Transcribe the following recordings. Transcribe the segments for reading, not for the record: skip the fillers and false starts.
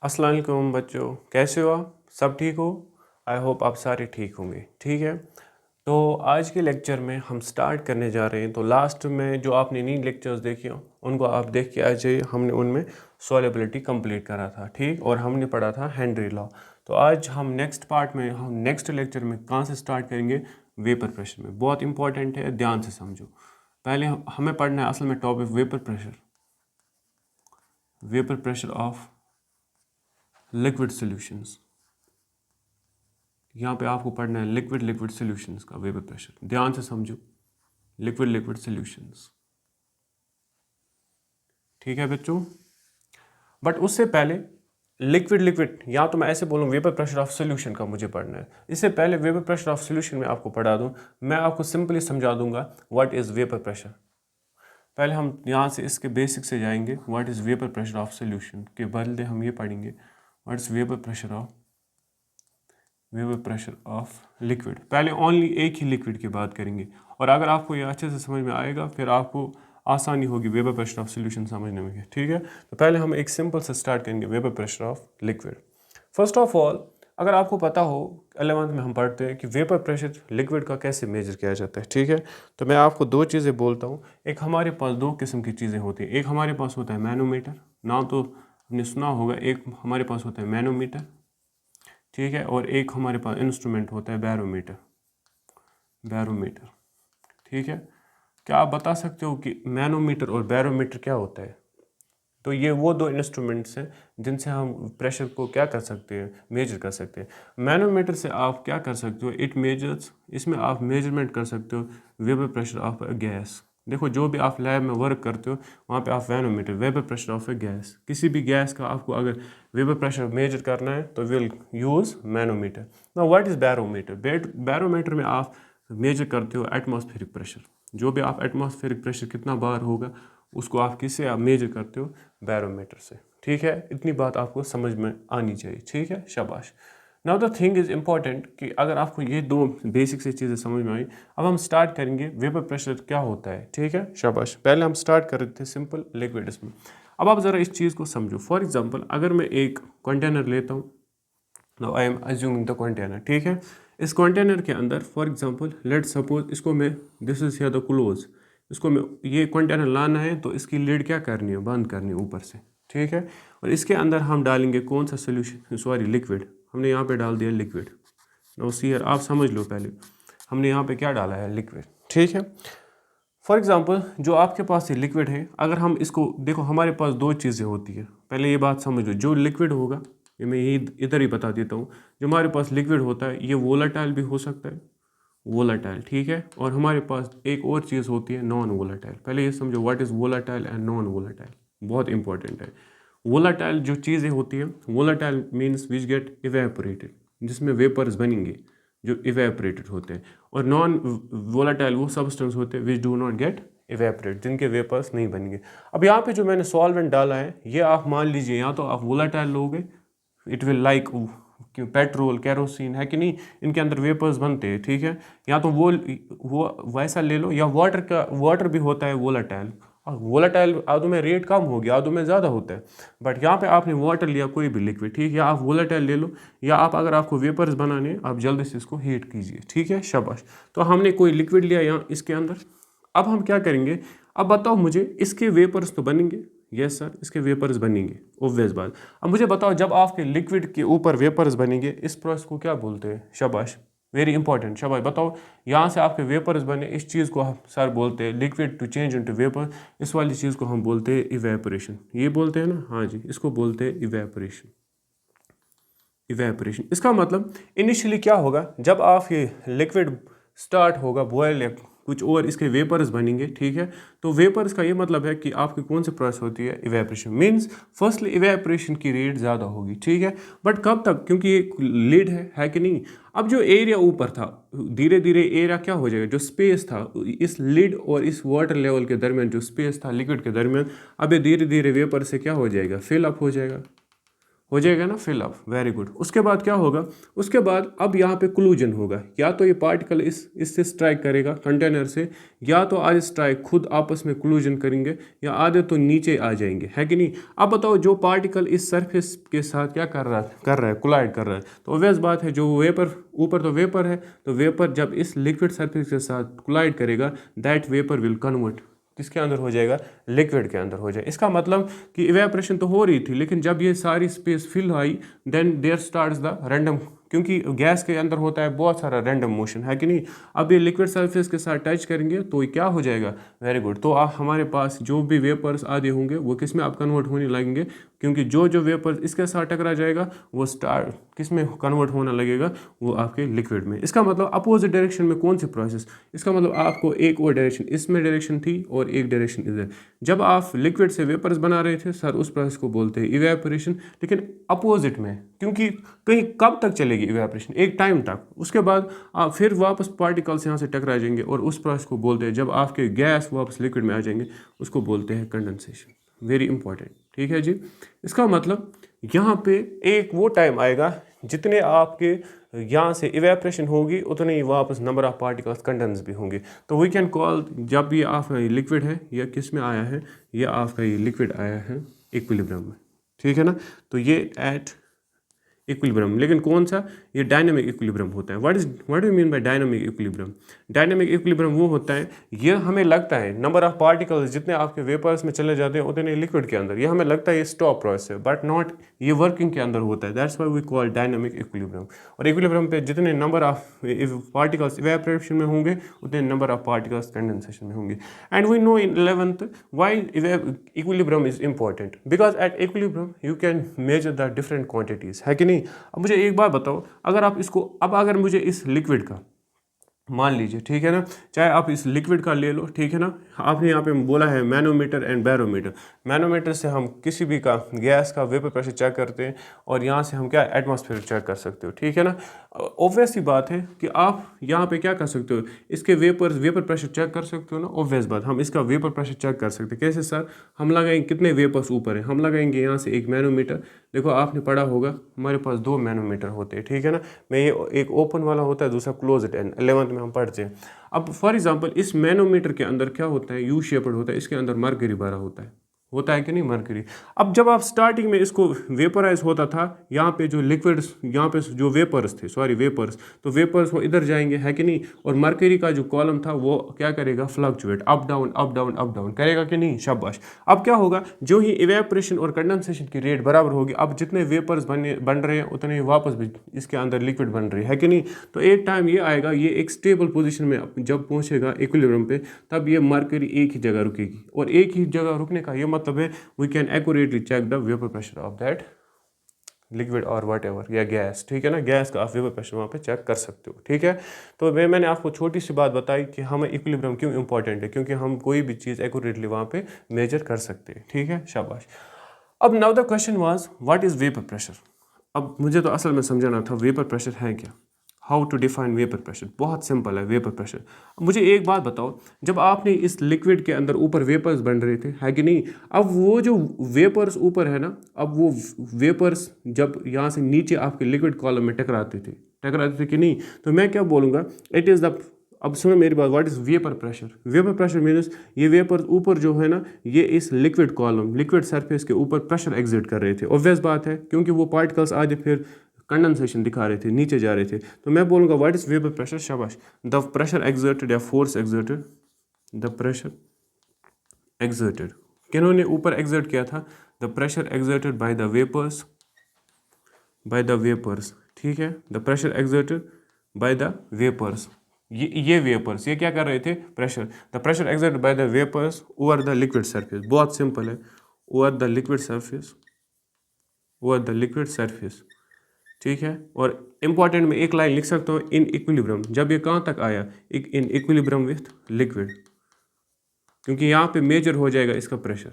अस्सलाम वालेकुम बच्चों, कैसे हो आप? सब ठीक हो? आई होप आप सारे ठीक होंगे। ठीक है, तो आज के लेक्चर में हम स्टार्ट करने जा रहे हैं। तो लास्ट में जो आपने 9 लेक्चर्स देखे हो उनको आप देख के आ जाइए। हमने उनमें सॉल्युबिलिटी कंप्लीट करा था, ठीक, और हमने पढ़ा था हेनरी लॉ। तो आज हम नेक्स्ट पार्ट में, हम नेक्स्ट लेक्चर में कहाँ से स्टार्ट करेंगे? वेपर प्रेशर में। बहुत इंपॉर्टेंट है, ध्यान से समझो। पहले हमें पढ़ना है असल में topic vapour pressure, vapour pressure of liquid solutions. यहाँ पे आपको पढ़ना है लिक्विड लिक्विड सॉल्यूशंस का वेपर प्रेशर। ध्यान से समझो, लिक्विड लिक्विड सॉल्यूशंस। ठीक है बच्चों, बट उससे पहले लिक्विड लिक्विड, या तो मैं ऐसे बोलूँ वेपर प्रेशर ऑफ सॉल्यूशन का मुझे पढ़ना है। इससे पहले वेपर प्रेशर ऑफ सॉल्यूशन में आपको पढ़ा दूँ, मैं आपको सिंपली समझा दूंगा व्हाट इज़ वेपर प्रेशर। पहले हम यहाँ से इसके बेसिक से जाएंगे। What is vapour pressure of solution के बदले हम ये पढ़ेंगे what is vapour pressure of liquid. पहले ओनली एक ही लिक्विड की बात करेंगे, और अगर आपको ये अच्छे से समझ में आएगा फिर आपको आसानी होगी वेपर प्रेशर ऑफ सॉल्यूशन समझने में। ठीक है, तो पहले हम एक सिंपल से स्टार्ट करेंगे vapour pressure of liquid. First of all, अगर आपको पता हो 11th में हम पढ़ते हैं कि वेपर प्रेशर लिक्विड का कैसे मेजर किया जाता है। ठीक है, तो मैं आपको दो चीज़ें बोलता हूँ। एक हमारे पास दो किस्म की चीज़ें होती हैं। एक हमारे पास होता है मैनोमीटर, नाम तो आपने सुना होगा। एक हमारे पास होता है मैनोमीटर, ठीक है, और एक हमारे पास इंस्ट्रूमेंट होता है बैरोमीटर। ठीक है, क्या आप बता सकते हो कि मैनोमीटर और बैरोमीटर क्या होता है? तो ये वो दो इंस्ट्रूमेंट्स हैं जिनसे हम प्रेशर को क्या कर सकते हैं, मेजर कर सकते हैं। मैनोमीटर से आप क्या कर सकते हो, इट मेजर्स, इसमें आप मेजरमेंट कर सकते हो vapour pressure of a gas. देखो, जो भी आप लैब में वर्क करते हो वहाँ पे आप manometer, vapour pressure of a gas, किसी भी गैस का आपको अगर वेपर प्रेशर मेजर करना है तो will use manometer. Now what is barometer? Barometer में आप मेजर करते हो एटमॉस्फेरिक प्रेशर। जो भी आप एटमॉस्फेरिक प्रेशर कितना बार होगा उसको आप किससे आप मेजर करते हो? बैरोमीटर से। ठीक है, इतनी बात आपको समझ में आनी चाहिए। ठीक है, शाबाश। Now the thing is important कि अगर आपको ये दो बेसिक से चीज़ें समझ में आई, अब हम स्टार्ट करेंगे वेपर प्रेशर क्या होता है। ठीक है, शाबाश। पहले हम स्टार्ट कर रहे थे सिंपल लिक्विड्स में। अब आप ज़रा इस चीज़ को समझो। फॉर एग्जांपल, अगर मैं एक कंटेनर लेता हूँ, now I am assuming the container. ठीक है, इस कंटेनर के अंदर फॉर एग्जांपल लेट सपोज इसको मैं, this is here the close, इसको मैं ये कंटेनर लाना है तो इसकी लिड क्या करनी है? बंद करनी है ऊपर से। ठीक है, और इसके अंदर हम डालेंगे कौन सा सोल्यूशन, सॉरी लिक्विड। हमने यहाँ पे डाल दिया लिक्विड। नाउ सी हियर, आप समझ लो पहले हमने यहाँ पे क्या डाला है? लिक्विड। ठीक है, फॉर एग्जांपल जो आपके पास ये लिक्विड है, अगर हम इसको देखो, हमारे पास दो चीज़ें होती है। पहले ये बात समझो, जो लिक्विड होगा, ये मैं यही इधर ही बता देता हूँ, जो हमारे पास लिक्विड होता है ये वोलाटाइल भी हो सकता है, वोलाटाइल। ठीक है, और हमारे पास एक और चीज़ होती है नॉन वोलाटाइल। पहले ये समझो what is volatile and non volatile, बहुत इंपॉर्टेंट है। वोलाटाइल जो चीज़ें होती हैं, volatile means which get evaporated, जिसमें वेपर्स बनेंगे जो इवेपोरेटेड होते हैं, और नॉन वोलाटाइल वो सब्सटेंस होते हैं which do not gate evaporate, जिनके वेपर्स नहीं बनेंगे। अब यहाँ पे जो मैंने सॉल्वेंट डाला है, ये आप मान लीजिए या तो आप वोलाटाइल लोगे, it will like petrol, kerosene, है कि नहीं, इनके अंदर वेपर्स बनते हैं। ठीक है, या तो वो वैसा ले लो, या वाटर भी होता है वोलाटाइल। और वोलाटाइल आधों में रेट कम होगी, आधों में ज़्यादा होता है, बट यहाँ पे आपने वाटर लिया, कोई भी लिक्विड। ठीक है, या आप वोलाटाइल ले लो, या आप अगर आपको वेपर्स बनाने आप जल्दी से इसको हीट कीजिए। ठीक है, शाबाश। तो हमने कोई लिक्विड लिया यहाँ इसके अंदर। अब हम क्या करेंगे? अब बताओ मुझे, इसके वेपर्स तो बनेंगे। यस सर, इसके वेपर्स बनेंगे, ऑब्वियस बात। अब मुझे बताओ, जब आपके लिक्विड के ऊपर वेपर्स बनेंगे, इस प्रोसेस को क्या बोलते हैं? शाबाश, वेरी इंपॉर्टेंट, शाबाश। बताओ, यहाँ से आपके वेपर्स बने, इस चीज़ को हम सर बोलते हैं liquid to change into vapour, इस वाली चीज़ को हम बोलते हैं इवेपोरेशन। ये बोलते हैं ना? हाँ जी, इसको बोलते हैं इवेपोरेशन। इवेपोरेशन, इसका मतलब इनिशियली क्या होगा, जब आप ये लिक्विड स्टार्ट होगा बॉयल या कुछ और इसके वेपर्स बनेंगे। ठीक है, तो वेपर्स का ये मतलब है कि आपकी कौन सी प्रोसेस होती है? इवेपोरेशन। मींस फर्स्टली इवेपोरेशन की रेट ज़्यादा होगी। ठीक है, बट कब तक? क्योंकि ये लिड है कि नहीं। अब जो एरिया ऊपर था, धीरे धीरे एरिया क्या हो जाएगा, जो स्पेस था इस लिड और इस वाटर लेवल के दरमियान, जो स्पेस था लिक्विड के दरमियान, अब ये धीरे धीरे वेपर से क्या हो जाएगा? फिल अप हो जाएगा। हो जाएगा ना फिल अप, वेरी गुड। उसके बाद क्या होगा, उसके बाद अब यहाँ पे कोलिजन होगा, या तो ये पार्टिकल इससे स्ट्राइक करेगा कंटेनर से, या तो आधे स्ट्राइक खुद आपस में कोलिजन करेंगे, या आधे तो नीचे आ जाएंगे, है कि नहीं। अब बताओ जो पार्टिकल इस सरफेस के साथ क्या कर रहा है कोलाइड कर रहा है, तो ऑब्वियस बात है जो वेपर ऊपर तो वेपर है, तो वेपर जब इस लिक्विड सरफेस के साथ कोलाइड करेगा दैट वेपर विल कन्वर्ट किसके अंदर हो जाएगा, लिक्विड के अंदर हो जाएगा। इसका मतलब कि इवेपोरेशन तो हो रही थी, लेकिन जब ये सारी space fill I then there starts the random, क्योंकि गैस के अंदर होता है बहुत सारा रैंडम मोशन, है कि नहीं। अब ये लिक्विड सरफेस के साथ टच करेंगे तो ये क्या हो जाएगा, वेरी गुड। तो आप हमारे पास जो भी वेपर्स आधे होंगे वो किस में आप कन्वर्ट होने लगेंगे, क्योंकि जो जो वेपर्स इसके साथ टकरा जाएगा वो स्टार किस में कन्वर्ट होने लगेगा, वो आपके लिक्विड में। इसका मतलब अपोजिट डायरेक्शन में कौन सी प्रोसेस, इसका मतलब आपको एक और डायरेक्शन इसमें डायरेक्शन थी और एक डायरेक्शन इधर। जब आप लिक्विड से वेपर्स बना रहे थे सर उस प्रोसेस को बोलते हैं इवेपोरेशन, लेकिन अपोजिट में, क्योंकि कहीं कब तक चलेगी इवेपोरेशन, एक टाइम तक, उसके बाद आप फिर वापस पार्टिकल्स यहाँ से टकरा जाएंगे और उस प्रोसेस को बोलते हैं, जब आपके गैस वापस लिक्विड में आ जाएंगे उसको बोलते हैं कंडेंसेशन। वेरी इंपॉर्टेंट, ठीक है जी। इसका मतलब यहाँ पे एक वो टाइम आएगा जितने आपके यहाँ से इवेपोरेशन होगी उतने ही वापस नंबर ऑफ पार्टिकल्स कंडेंस भी होंगे। तो वी कैन कॉल, जब ये आपका लिक्विड है या किस में आया है, ये आपका ये लिक्विड आया है इक्विलिब्रियम में, ठीक है ना। तो ये एट इक्विलिब्रियम, लेकिन कौन सा, ये डायनामिक इक्विलिब्रियम होता है। What do mean by dynamic equilibrium. Dynamic equilibrium वो होता है, ये हमें लगता है नंबर ऑफ पार्टिकल्स जितने आपके वेपर्स में चले जाते हैं उतने लिक्विड के अंदर, ये हमें लगता है ये स्टॉप प्रोसेस है, बट नॉट, ये वर्किंग के अंदर होता है। That's why we call dynamic equilibrium. और इक्विलिब्रियम पे जितने नंबर ऑफ पार्टिकल्स इवेपोरेशन में होंगे उतने नंबर ऑफ पार्टिकल्स कंडेंसेशन में होंगे। And we know in 11th why equilibrium is important, because at equilibrium you can measure the different quantities, है कि नहीं। अब मुझे एक बात बताओ, अगर आप इसको, अब अगर मुझे इस लिक्विड का मान लीजिए, ठीक है ना, चाहे आप इस लिक्विड का ले लो, ठीक है ना, आपने यहाँ पे बोला है मैनोमीटर एंड बैरोमीटर। मैनोमीटर से हम किसी भी का गैस का वेपर प्रेशर चेक करते हैं और यहाँ से हम क्या एटमॉस्फेयर चेक कर सकते हो, ठीक है ना। ऑब्वियस ही बात है कि आप यहाँ पे क्या कर सकते हो, इसके वेपर प्रेशर चेक कर सकते हो ना। ऑब्वियस बात, हम इसका वेपर प्रेशर चेक कर सकते हैं। कैसे सर, हम लगाएंगे कितने वेपर्स ऊपर है, हम लगाएंगे यहाँ से एक मैनोमीटर। देखो आपने पढ़ा होगा हमारे पास 2 मैनोमीटर होते हैं, ठीक है ना। मैं ये एक ओपन वाला होता है, दूसरा क्लोज्ड है, 11th में हम पढ़ते हैं। अब फॉर एग्जांपल इस मैनोमीटर के अंदर क्या होता है, यू शेप्ड होता है, इसके अंदर मरकरी भरा होता है कि नहीं, मरकरी। अब जब आप स्टार्टिंग में इसको वेपराइज होता था, यहाँ पे जो लिक्विड्स, यहाँ पे जो वेपर्स थे, सॉरी वेपर्स, तो वेपर्स वो इधर जाएंगे, है कि नहीं। और मरकरी का जो कॉलम था वो क्या करेगा, fluctuate, up down up down up down करेगा कि नहीं, शाबाश। अब क्या होगा, जो ही इवेपोरेशन और कंडेंसेशन की रेट बराबर होगी, अब जितने वेपर्स बन रहे हैं उतने ही वापस भी इसके अंदर लिक्विड बन रही है कि नहीं। तो एक टाइम ये आएगा, ये एक स्टेबल पोजिशन में जब पहुँचेगा इक्विलिब्रियम पे, तब ये मरकरी एक ही जगह रुकेगी। और एक ही जगह रुकने का ये मतलब है we can accurately check the vapour pressure of that liquid और वट एवर, या गैस, ठीक है ना। गैस का आप वेपर प्रेशर वहाँ पे चेक कर सकते हो, ठीक है। तो मैंने आपको छोटी सी बात बताई कि हमें इक्विलिब्रियम क्यों इंपॉर्टेंट है, क्योंकि हम कोई भी चीज़ एक्यूरेटली वहाँ पे मेजर कर सकते हैं, ठीक है, शाबाश। अब now the question was what is vapour pressure. अब मुझे तो असल में समझाना था वेपर प्रेशर है क्या, how to define vapour pressure. बहुत सिंपल है वेपर प्रेशर। मुझे एक बात बताओ, जब आपने इस लिक्विड के अंदर ऊपर वेपर्स बन रहे थे, है कि नहीं, अब वो जो वेपर्स ऊपर है ना, अब वो वेपर्स जब यहाँ से नीचे आपके लिक्विड कॉलम में टकराते थे कि नहीं, तो मैं क्या बोलूँगा, इट इज़ द, अब सुनो मेरी बात, what is vapour pressure. Vapour pressure means ये वेपर ऊपर जो है ना, ये इस लिक्विड कॉलम, लिक्विड सरफेस के ऊपर प्रेशर एग्जिट कर रहे थे। ऑब्वियस बात है, क्योंकि वो पार्टिकल्स आधे फिर कंडेंसेशन दिखा रहे थे, नीचे जा रहे थे। तो मैं बोलूँगा व्हाट इज़ वेपर प्रेशर, शाबाश। द प्रेशर एग्जर्टेड या force exerted, the pressure exerted, किन्होंने ऊपर एग्जर्ट किया था, the pressure exerted by the vapours, ठीक है। The pressure exerted by the vapours, ये वेपर्स ये क्या कर रहे थे, pressure. The pressure exerted by the vapours over the liquid surface, बहुत सिंपल है, ओवर द लिक्विड सरफेस, ठीक है। और इंपॉर्टेंट में एक लाइन लिख सकता हूँ, इन इक्विलिब्रियम, जब ये कहाँ तक आया, इन इक्विलिब्रियम विथ लिक्विड, क्योंकि यहाँ पे मेजर हो जाएगा इसका pressure,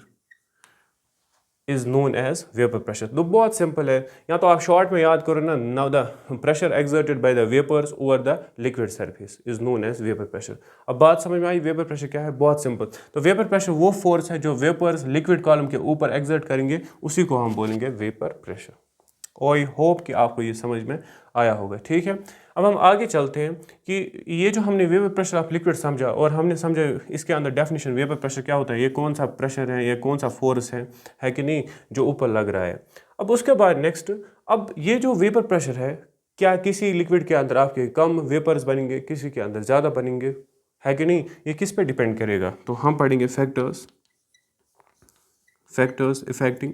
is known as vapour pressure. तो बहुत सिंपल है, या तो आप शॉर्ट में याद करो ना, now the pressure exerted by the vapours over the liquid surface is known as vapour pressure. अब बात समझ में आई, वेपर प्रेशर क्या है, बहुत सिंपल। तो वेपर प्रेशर वो फोर्स है जो वेपर्स लिक्विड कॉलम के ऊपर एग्जर्ट करेंगे, उसी को हम बोलेंगे वेपर प्रेशर, आई होप कि आपको ये समझ में आया होगा, ठीक है। अब हम आगे चलते हैं कि ये जो हमने वेपर प्रेशर ऑफ लिक्विड समझा और हमने समझा इसके अंदर डेफिनेशन वेपर प्रेशर क्या होता है, ये कौन सा प्रेशर है, ये कौन सा फोर्स है कि नहीं जो ऊपर लग रहा है। अब उसके बाद नेक्स्ट, अब ये जो वेपर प्रेशर है, क्या किसी लिक्विड के अंदर आपके कम वेपर्स बनेंगे, किसी के अंदर ज़्यादा बनेंगे, है कि नहीं, ये किस पे डिपेंड करेगा। तो हम पढ़ेंगे फैक्टर्स इफेक्टिंग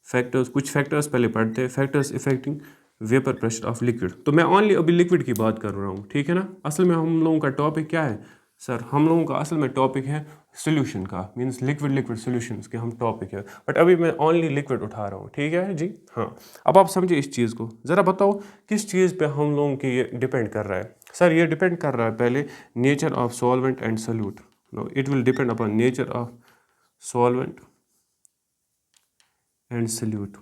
फैक्टर्स, कुछ फैक्टर्स पहले पढ़ते हैं, factors affecting vapour pressure of liquid. तो मैं ओनली अभी लिक्विड की बात कर रहा हूँ, ठीक है ना। असल में हम लोगों का टॉपिक क्या है सर, हम लोगों का असल में टॉपिक है सोल्यूशन का, मींस लिक्विड सॉल्यूशंस के हम टॉपिक है, बट अभी मैं ओनली लिक्विड उठा रहा हूँ, ठीक है जी। हाँ, अब आप समझिए इस चीज़ को, ज़रा बताओ किस चीज़ पे हम लोगों की ये डिपेंड कर रहा है। सर ये डिपेंड कर रहा है पहले nature of solvent and solute. No, it will depend upon nature of solvent and solute,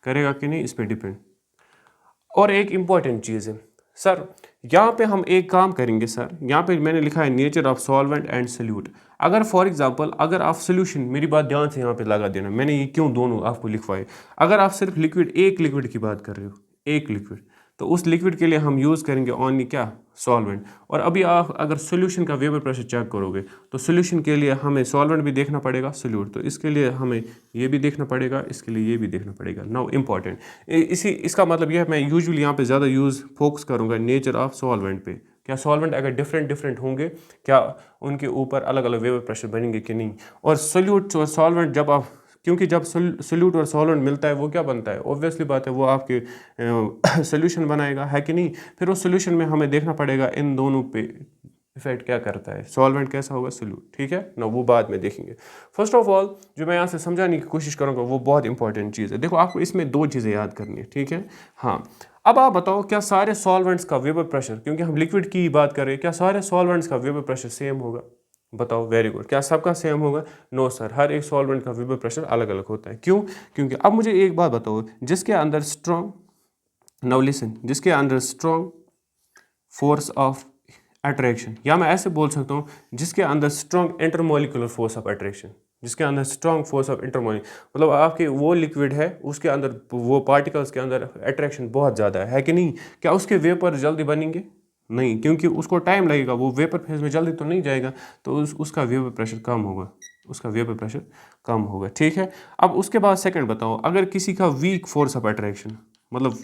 करेगा कि नहीं, इस पे डिपेंड। और एक इम्पॉर्टेंट चीज़ है सर, यहाँ पे हम एक काम करेंगे सर, यहाँ पे मैंने लिखा है nature of solvent and solute. अगर फॉर एग्जांपल अगर आप सोल्यूशन, मेरी बात ध्यान से यहाँ पे लगा देना, मैंने ये क्यों दोनों आपको लिखवाए। अगर आप सिर्फ एक लिक्विड की बात कर रहे हो, एक लिक्विड, तो उस लिक्विड के लिए हम यूज़ करेंगे ओनली क्या, सॉल्वेंट। और अभी आप अगर सोल्यूशन का वेपर प्रेशर चेक करोगे तो सोल्यूशन के लिए हमें सॉल्वेंट भी देखना पड़ेगा, सोल्यूट, तो इसके लिए हमें ये भी देखना पड़ेगा, इसके लिए ये भी देखना पड़ेगा। नाउ इंपॉर्टेंट, इसका मतलब यह है, मैं यूजुअली यहाँ पे ज़्यादा फोकस करूँगा नेचर ऑफ सॉल्वेंट पे। क्या सॉल्वेंट अगर डिफरेंट होंगे, क्या उनके ऊपर अलग अलग वेपर प्रेशर बनेंगे कि नहीं। और सोल्यूट और सॉल्वेंट जब आप, क्योंकि जब सोल्यूट और सॉल्वेंट मिलता है वो क्या बनता है, ऑब्वियसली बात है वो आपके सोल्यूशन बनाएगा, है कि नहीं। फिर उस सोल्यूशन में हमें देखना पड़ेगा इन दोनों पे इफेक्ट क्या करता है, सॉल्वेंट कैसा होगा, सोल्यूट, ठीक है ना, वो बाद में देखेंगे। फर्स्ट ऑफ ऑल जो मैं यहाँ से समझाने की कोशिश करूँगा वो बहुत इंपॉर्टेंट चीज़ है। देखो आपको इसमें दो चीज़ें याद करनी है, ठीक है। हाँ, अब आप बताओ क्या सारे सॉल्वेंट्स का वेपर प्रेशर, क्योंकि हम लिक्विड की बात कर रहे हैं, क्या सारे सॉल्वेंट्स का वेपर प्रेशर सेम होगा, बताओ। वेरी गुड, क्या सबका सेम होगा, नो सर, हर एक सॉल्वेंट का वेपर प्रेशर अलग अलग होता है। क्यों, क्योंकि अब मुझे एक बात बताओ, जिसके अंदर स्ट्रॉन्ग, नाउ लिसन, जिसके अंदर स्ट्रॉन्ग फोर्स ऑफ अट्रैक्शन, या मैं ऐसे बोल सकता हूँ जिसके अंदर strong intermolecular force of attraction, जिसके अंदर स्ट्रॉन्ग फोर्स ऑफ इंटरमोलिकुलर, मतलब आपके वो लिक्विड है उसके अंदर वो पार्टिकल्स के अंदर अट्रैक्शन बहुत ज़्यादा है कि नहीं, क्या उसके वेपर जल्दी बनेंगे, नहीं, क्योंकि उसको टाइम लगेगा, वो वेपर फेज में जल्दी तो नहीं जाएगा, तो उसका वेपर प्रेशर कम होगा, उसका वेपर प्रेशर कम होगा, ठीक है। अब उसके बाद सेकंड बताओ, अगर किसी का वीक फोर्स ऑफ अट्रैक्शन, मतलब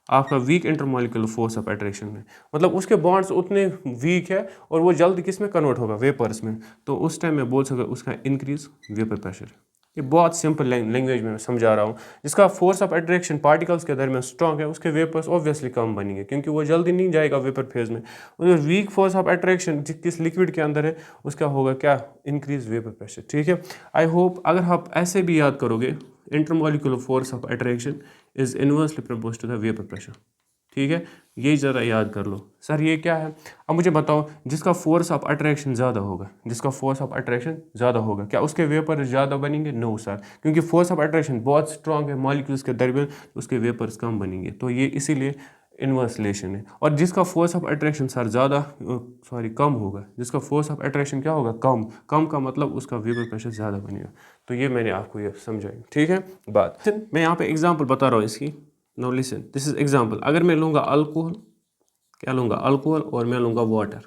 आपका weak intermolecular force of attraction है, मतलब उसके बॉन्ड्स उतने वीक है और वो जल्दी किस में कन्वर्ट होगा, वेपर्स में, तो उस टाइम मैं बोल सकता हूँ उसका इंक्रीज वेपर प्रेशर। ये बहुत सिंपल लैंग्वेज में मैं समझा रहा हूँ। जिसका फोर्स ऑफ अट्रैक्शन पार्टिकल्स के दरमियान स्ट्रॉन्ग है उसके वेपर्स ऑब्वियसली कम बनेंगे, क्योंकि वो जल्दी नहीं जाएगा वेपर फेज में। और वीक फोर्स ऑफ अट्रैक्शन किस लिक्विड के अंदर है उसका होगा क्या, इंक्रीज वेपर प्रेशर, ठीक है। आई होप अगर आप ऐसे भी याद करोगे, intermolecular force of attraction is inversely proportional to the vapour pressure, ठीक है, यही ज़रा याद कर लो। सर ये क्या है, अब मुझे बताओ जिसका फोर्स ऑफ अट्रैक्शन ज़्यादा होगा, जिसका फोर्स ऑफ अट्रैक्शन ज़्यादा होगा, क्या उसके वेपर ज़्यादा बनेंगे, नो सर, क्योंकि फोर्स ऑफ अट्रैक्शन बहुत स्ट्रॉन्ग है मॉलिक्यूल्स के दरमियान, उसके वेपर्स कम बनेंगे, तो ये इसीलिए इनवर्स रिलेशन है। और जिसका फोर्स ऑफ अट्रैक्शन सर ज़्यादा, सॉरी कम होगा, जिसका फोर्स ऑफ अट्रैक्शन क्या होगा, कम, कम का मतलब उसका वेपर प्रेशर ज़्यादा बनेगा। तो ये मैंने आपको ये समझाई, ठीक है बात। मैं यहाँ पे एग्जांपल बता रहा हूँ इसकी, now listen, this is example. अगर मैं लूँगा अल्कोहल, क्या लूँगा, अल्कोहल, और मैं लूँगा वाटर,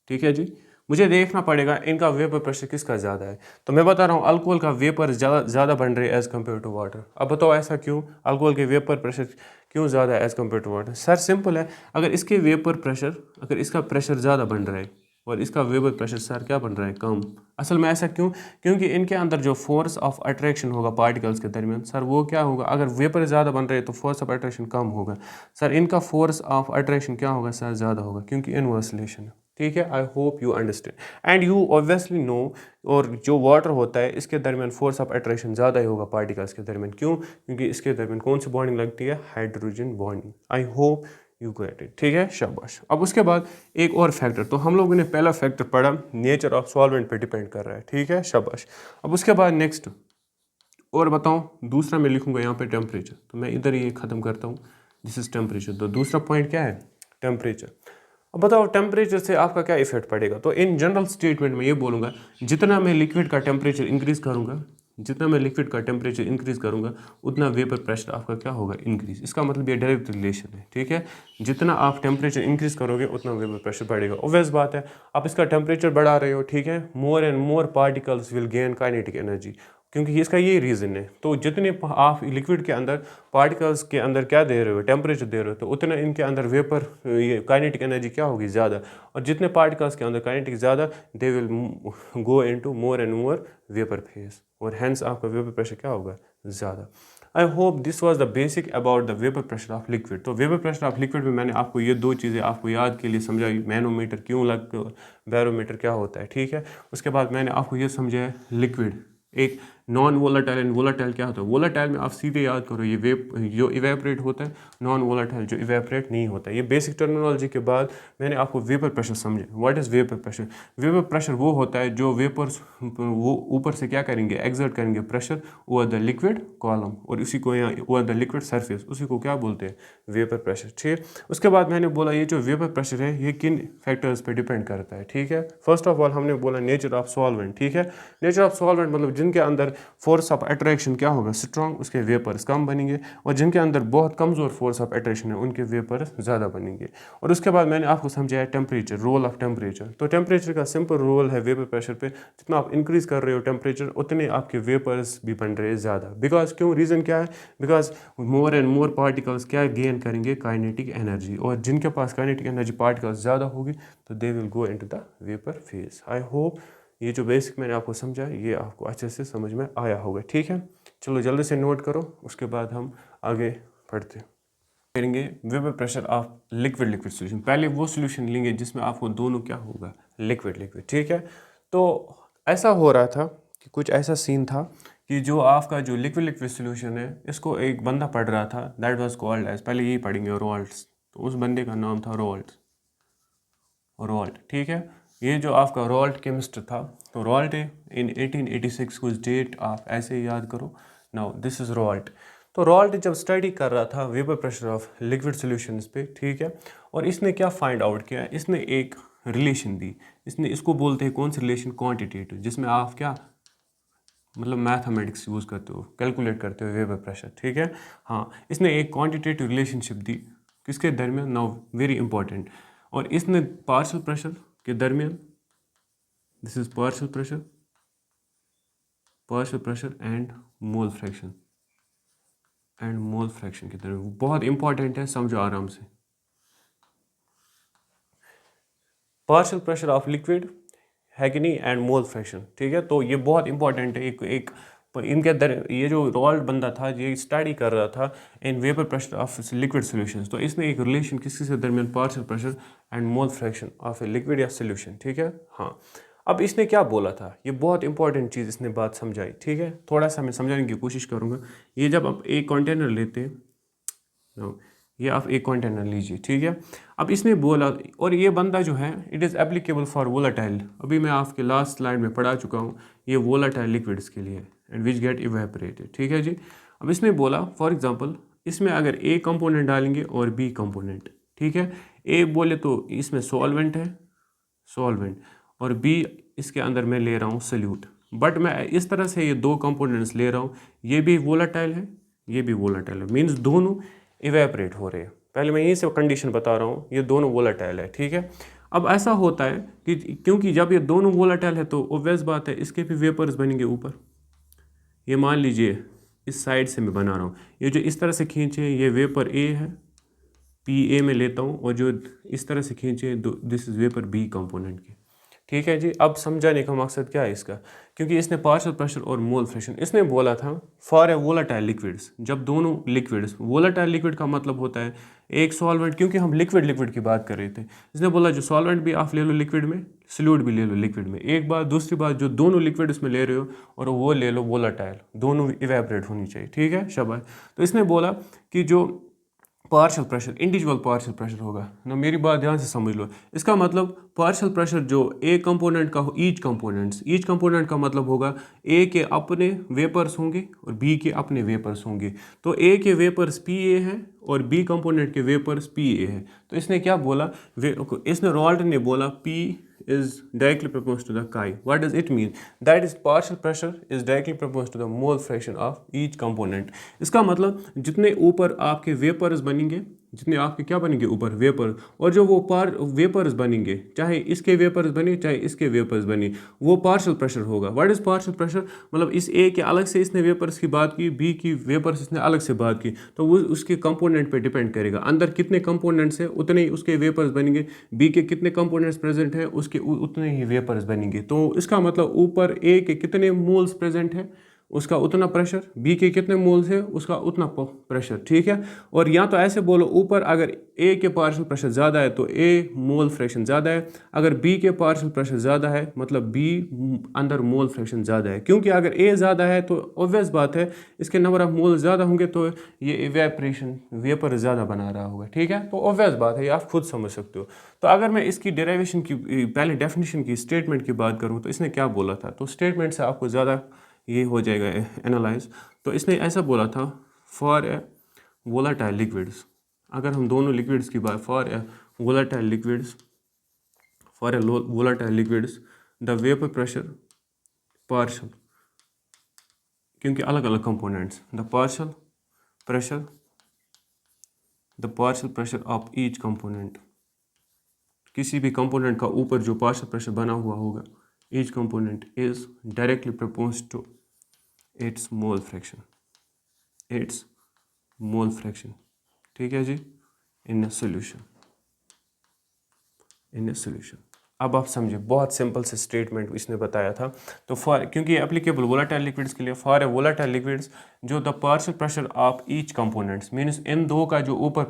ठीक है जी, मुझे देखना पड़ेगा इनका वेपर प्रेशर किसका ज़्यादा है। तो मैं बता रहा हूँ अल्कोहल का वेपर ज़्यादा बन रहे एज़ कम्पेयर टू वाटर। अब बताओ ऐसा क्यों, अल्कोहल के वेपर प्रेशर क्यों ज़्यादा है as compare to water. Sir simple है, अगर इसके वेपर प्रेशर, अगर इसका प्रेशर ज़्यादा बन रहा है और इसका वेपर प्रेशर सर क्या बन रहा है, कम। असल में ऐसा क्यों, क्योंकि इनके अंदर जो फोर्स ऑफ अट्रैक्शन होगा पार्टिकल्स के दरमियान सर वो क्या होगा, अगर वेपर ज़्यादा बन रहे हैं तो फोर्स ऑफ अट्रैक्शन कम होगा सर, इनका फोर्स ऑफ अट्रैक्शन क्या होगा सर, ज़्यादा होगा, क्योंकि इनवर्स रिलेशन है, ठीक है। I hope you understand and you obviously know. और जो वाटर होता है इसके दरमियान फोर्स ऑफ अट्रैक्शन ज़्यादा ही होगा पार्टिकल्स के दरमियान, क्यों, क्योंकि इसके दरमियान कौन सी बॉन्डिंग लगती है, hydrogen bonding. I hope you get it, ठीक है, शाबाश। अब उसके बाद एक और फैक्टर, तो हम लोगों ने पहला फैक्टर पढ़ा नेचर ऑफ सॉल्वेंट पे डिपेंड कर रहा है, ठीक है, शाबाश। अब उसके बाद नेक्स्ट और बताओ, दूसरा मैं लिखूंगा यहाँ पे टेम्परेचर, तो मैं इधर ये ख़त्म करता हूँ, दिस इज टेम्परेचर। तो दूसरा पॉइंट क्या है, टेम्परेचर। अब बताओ टेम्परेचर से आपका क्या इफेक्ट पड़ेगा। तो इन जनरल स्टेटमेंट में ये बोलूँगा, जितना मैं लिक्विड का टेम्परेचर इंक्रीज़ करूँगा, जितना मैं लिक्विड का टेम्परेचर इंक्रीज करूँगा उतना वेपर प्रेशर आपका क्या होगा, इंक्रीज। इसका मतलब ये डायरेक्ट रिलेशन है, ठीक है। जितना आप टेम्परेचर इंक्रीज करोगे उतना वेपर प्रेशर बढ़ेगा। ऑब्वियस बात है, आप इसका टेम्परेचर बढ़ा रहे हो, ठीक है, more and more particles will gain kinetic energy, क्योंकि इसका यही रीज़न है। तो जितने आप लिक्विड के अंदर पार्टिकल्स के अंदर क्या दे रहे हो, टेम्परेचर दे रहे हो, तो उतना इनके अंदर वेपर ये काइनेटिक एनर्जी क्या होगी, ज़्यादा। और जितने पार्टिकल्स के अंदर काइनेटिक ज़्यादा, they will go into more and more vapour phase, और हैंस आपका वेपर प्रेशर क्या होगा, ज़्यादा। I hope this was the basic about the vapour pressure of liquid. तो वेपर प्रेशर ऑफ लिक्विड में मैंने आपको ये दो चीज़ें आपको याद के लिए समझाई, मैनोमीटर क्यों लगता है, बैरोमीटर क्या होता है, ठीक है। उसके बाद मैंने आपको ये समझाया लिक्विड एक नॉन वोलाटाइल एंड वोलाटाइल क्या होता है। वोलाटाइल में आप सीधे याद करो ये जो इवेपोरेट होता है, नॉन वोलाटाइल जो इवेपोरेट नहीं होता है। ये बेसिक टर्मिनोलॉजी के बाद मैंने आपको वेपर प्रेशर समझे। What is vapour pressure? Vapour pressure वो होता है जो वेपर्स वो ऊपर से क्या करेंगे, एक्सर्ट करेंगे pressure over the liquid column, और उसी को यहाँ ओवर द लिक्विड सरफेस, उसी को क्या बोलते हैं, वेपर प्रेशर, ठीक। उसके बाद मैंने बोला ये जो वेपर प्रेशर है ये किन फैक्टर्स पे डिपेंड करता है, ठीक है। फर्स्ट ऑफ ऑल हमने बोला नेचर ऑफ सॉल्वेंट, ठीक है। नेचर ऑफ सॉल्वेंट मतलब जिनके अंदर फोर्स ऑफ अट्रैक्शन क्या होगा, स्ट्रॉन्ग, उसके वेपर्स कम बनेंगे, और जिनके अंदर बहुत कमज़ोर फोर्स ऑफ अट्रैक्शन है उनके वेपर्स ज़्यादा बनेंगे। और उसके बाद मैंने आपको समझाया टेम्परेचर, रोल ऑफ टेम्परेचर। तो टेम्परेचर का सिंपल रोल है वेपर प्रेशर पे, जितना आप इंक्रीज कर रहे हो टेम्परेचर उतने आपके वेपर्स भी बन रहे हैं ज़्यादा। बिकॉज क्यों, रीज़न क्या है, because more and more particles क्या गेन करेंगे, काइनेटिक एनर्जी, और जिनके पास काइनेटिक एनर्जी पार्टिकल्स ज़्यादा होगी तो they will go into the vapour phase. I hope ये जो बेसिक मैंने आपको समझाया ये आपको अच्छे से समझ में आया होगा, ठीक है। चलो जल्दी से नोट करो, उसके बाद हम आगे पढ़ते करेंगे vapour pressure of liquid solution. पहले वो सोल्यूशन लेंगे जिसमें आपको दोनों क्या होगा, लिक्विड, ठीक है। तो ऐसा हो रहा था कि कुछ ऐसा सीन था कि जो आपका जो लिक्विड सोल्यूशन है इसको एक बंदा पढ़ रहा था, दैट वाज कॉल्ड एज, पहले यही पढ़ेंगे, रोल्ट्स। तो उस बंदे का नाम था रोल्ट, ठीक है। ये जो आपका रोल्ट केमिस्ट था, तो रोल्ट इन 1886 कुछ डेट आप ऐसे ही याद करो। Now this is Raoult. तो रोल्ट जब स्टडी कर रहा था vapour pressure of liquid solutions पे, ठीक है, और इसने क्या फाइंड आउट किया, इसने एक रिलेशन दी। इसने इसको बोलते हैं कौन सी रिलेशन, क्वांटिटेटिव, जिसमें आप क्या मतलब मैथमेटिक्स यूज़ करते हो, कैलकुलेट करते हो वेपर प्रेशर, ठीक है। हाँ, इसने एक क्वांटिटेटिव रिलेशनशिप दी किसके दरमियान, नाउ वेरी इंपॉर्टेंट, और इसने पार्शियल प्रेशर के दरमियान, this is partial pressure and mole fraction के दरमियान, बहुत इंपॉर्टेंट है, समझो आराम से। पार्शियल प्रेशर ऑफ लिक्विड है कि नहीं, एंड मोल फ्रैक्शन, ठीक है। तो ये बहुत इंपॉर्टेंट है। एक इनके ये जो रोल्ट बंदा था ये स्टडी कर रहा था in vapour pressure of liquid solutions. तो इसने एक रिलेशन किसके से दरमियान, partial pressure and mole fraction of a liquid या सॉल्यूशन, ठीक है। हाँ, अब इसने क्या बोला था, ये बहुत इंपॉर्टेंट चीज़ इसने बात समझाई, ठीक है। थोड़ा सा मैं समझाने की कोशिश करूँगा। ये जब आप एक कंटेनर लेते हैं, ये आप एक कंटेनर लीजिए, ठीक है। अब इसने बोला, और ये बंदा जो है it is applicable for volatile, अभी मैं आपके लास्ट स्लाइड में पढ़ा चुका हूँ, ये वोलाटाइल लिक्विड्स के लिए एंड विच गेट इवेपोरेटेड, ठीक है जी। अब इसने बोला फॉर एग्जांपल इसमें अगर ए कंपोनेंट डालेंगे और बी कंपोनेंट, ठीक है। ए बोले तो इसमें सॉल्वेंट है, और बी इसके अंदर मैं ले रहा हूँ सल्यूट, बट मैं इस तरह से ये दो कंपोनेंट्स ले रहा हूँ, ये भी वोलाटाइल है, ये भी वोलाटाइल है, मीन्स दोनों इवेपोरेट हो रहे हैं। पहले मैं यहीं से कंडीशन बता रहा हूँ, ये दोनों वोलाटाइल है, ठीक है। अब ऐसा होता है कि क्योंकि जब ये दोनों वोलाटाइल है तो ऑब्वियस बात है इसके भी वेपर्स बनेंगे ऊपर। ये मान लीजिए इस साइड से मैं बना रहा हूँ, ये जो इस तरह से खींचे ये वेपर ए है, पी ए में लेता हूँ, और जो इस तरह से खींचे this is vapour B component की, ठीक है जी। अब समझाने का मकसद क्या है इसका, क्योंकि इसने पार्शियल प्रेशर और मोल फ्रैक्शन इसने बोला था फॉर ए वोलाटाइल लिक्विड्स, जब दोनों लिक्विड्स, वोलाटाइल लिक्विड का मतलब होता है एक सॉल्वेंट, क्योंकि हम लिक्विड की बात कर रहे थे, इसने बोला जो सॉल्वेंट भी आप ले लो लिक्विड में, सल्यूट भी ले लो लिक्विड में, एक बात। दूसरी बात, जो दोनों लिक्विड इसमें ले रहे हो और वो ले लो वोलाटाइल, दोनों इवेपोरेट होनी चाहिए, ठीक है, शाबाश। तो इसने बोला कि जो partial pressure, individual partial pressure होगा ना, मेरी बात ध्यान से समझ लो, इसका मतलब पार्शियल प्रेशर जो ए कंपोनेंट का हो, ईच कंपोनेंट का मतलब होगा ए के अपने वेपर्स होंगे और बी के अपने वेपर्स होंगे। तो ए के वेपर्स पी ए हैं और बी कंपोनेंट के वेपर्स पी ए है। तो इसने क्या बोला, इसने रॉल्ट ने बोला P is directly proportional to the chi. What does it mean? That is partial pressure is directly proportional to the mole fraction of each component. इसका मतलब जितने ऊपर आपके वेपर्स बनेंगे, जितने आपके क्या बनेंगे ऊपर वेपर, और जो वो वेपर्स बनेंगे, चाहे इसके वेपर्स बने चाहे इसके वेपर्स बने, वो पार्शियल प्रेशर होगा। What is partial pressure? मतलब इस ए के अलग से इसने वेपर्स की बात की, बी की वेपर्स इसने अलग से बात की, तो वो उसके कंपोनेंट पे डिपेंड करेगा। अंदर कितने कंपोनेंट्स हैं उतने ही उसके वेपर्स बनेंगे, बी के कितने कंपोनेंट्स प्रेजेंट हैं उसके उतने ही वेपर्स बनेंगे। तो इसका मतलब ऊपर ए के कितने मोल्स प्रेजेंट है उसका उतना प्रेशर, बी के कितने मोल्स है उसका उतना प्रेशर, ठीक है। और या तो ऐसे बोलो, ऊपर अगर ए के पार्शियल प्रेशर ज़्यादा है तो ए मोल फ्रैक्शन ज़्यादा है, अगर बी के पार्शियल प्रेशर ज़्यादा है मतलब बी अंदर मोल फ्रैक्शन ज़्यादा है। क्योंकि अगर ए ज़्यादा है तो ऑब्वियस बात है इसके नंबर ऑफ मोल ज़्यादा होंगे तो ये इवेपोरेशन वेपर ज़्यादा बना रहा होगा, ठीक है। तो ऑब्वियस बात है, ये आप खुद समझ सकते हो। तो अगर मैं इसकी डेरिवेशन की पहले डेफिनेशन की स्टेटमेंट की बात करूँ तो इसने क्या बोला था, तो स्टेटमेंट से आपको ज़्यादा ये हो जाएगा एनालाइज। तो इसने ऐसा बोला था, फॉर ए वोलाटाइल लिक्विड्स, अगर हम दोनों लिक्विड्स की बात, for a volatile liquids the vapour pressure partial, क्योंकि अलग अलग components, the partial pressure of each component, किसी भी कंपोनेंट का ऊपर जो पार्शियल प्रेशर बना हुआ होगा, each component is directly proportional to its mole fraction, ठीक है जी, इन ए सोल्यूशन। अब आप समझे, बहुत सिंपल से स्टेटमेंट इसने बताया था। तो फॉर, क्योंकि एप्लीकेबल वोलाटाइल लिक्विड्स के लिए, फॉर ए वोलाटाइल लिक्विड्स जो the partial pressure of each components means in दो का जो ऊपर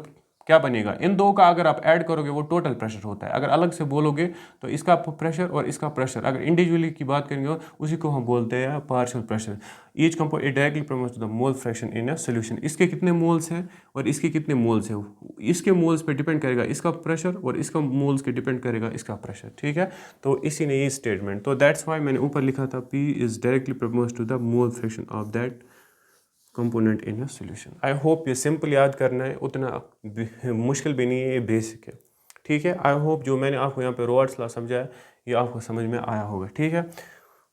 क्या बनेगा, इन दो का अगर आप ऐड करोगे वो टोटल प्रेशर होता है। अगर अलग से बोलोगे तो इसका प्रेशर और इसका प्रेशर, अगर इंडिविजुअली की बात करेंगे उसी को हम बोलते हैं partial pressure. Each component it directly promotes the mole fraction in a solution. इसके कितने मोल्स हैं और इसके कितने मोल्स हैं, इसके मोल्स पे डिपेंड करेगा इसका प्रेशर और इसका मोल्स के डिपेंड करेगा इसका प्रेशर, ठीक है। तो इसी ने ये स्टेटमेंट, तो दैट्स वाई मैंने ऊपर लिखा था P is directly promotes to the mole fraction of that component in a solution. I hope ये सिंपल याद करना है, उतना मुश्किल भी नहीं है, ये बेसिक है, ठीक है। आई होप जो मैंने आपको यहाँ पे रॉल्ट्स लॉ समझाया ये आपको समझ में आया होगा, ठीक है।